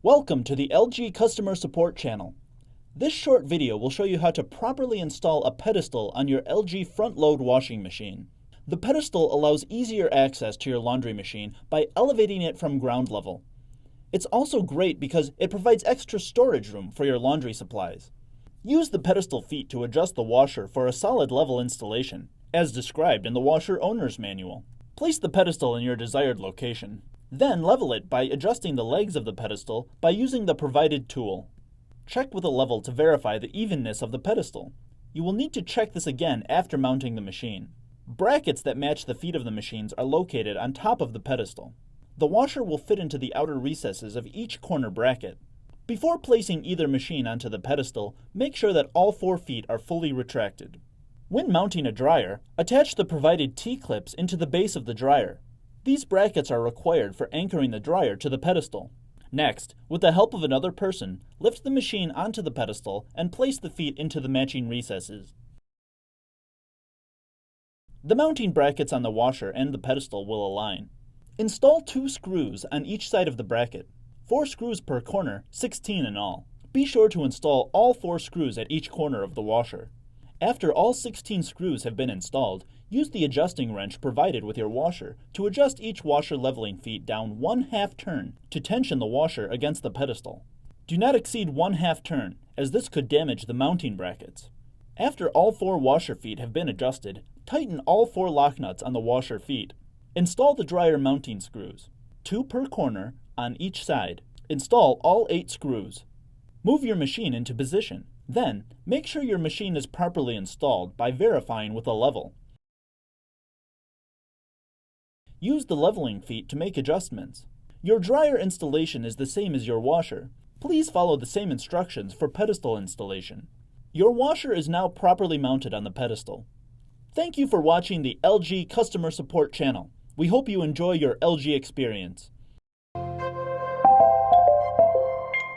Welcome to the LG Customer Support channel. This short video will show you how to properly install a pedestal on your LG front-load washing machine. The pedestal allows easier access to your laundry machine by elevating it from ground level. It's also great because it provides extra storage room for your laundry supplies. Use the pedestal feet to adjust the washer for a solid level installation, as described in the washer owner's manual. Place the pedestal in your desired location. Then level it by adjusting the legs of the pedestal by using the provided tool. Check with a level to verify the evenness of the pedestal. You will need to check this again after mounting the machine. Brackets that match the feet of the machines are located on top of the pedestal. The washer will fit into the outer recesses of each corner bracket. Before placing either machine onto the pedestal, make sure that all 4 feet are fully retracted. When mounting a dryer, attach the provided T-clips into the base of the dryer. These brackets are required for anchoring the dryer to the pedestal. Next, with the help of another person, lift the machine onto the pedestal and place the feet into the matching recesses. The mounting brackets on the washer and the pedestal will align. Install 2 screws on each side of the bracket. 4 screws per corner, 16 in all. Be sure to install all 4 screws at each corner of the washer. After all 16 screws have been installed, use the adjusting wrench provided with your washer to adjust each washer leveling feet down 1/2 turn to tension the washer against the pedestal. Do not exceed 1/2 turn, as this could damage the mounting brackets. After all 4 washer feet have been adjusted, tighten all 4 lock nuts on the washer feet. Install the dryer mounting screws, 2 per corner on each side. Install all 8 screws. Move your machine into position. Then, make sure your machine is properly installed by verifying with a level. Use the leveling feet to make adjustments. Your dryer installation is the same as your washer. Please follow the same instructions for pedestal installation. Your washer is now properly mounted on the pedestal. Thank you for watching the LG Customer Support channel. We hope you enjoy your LG experience.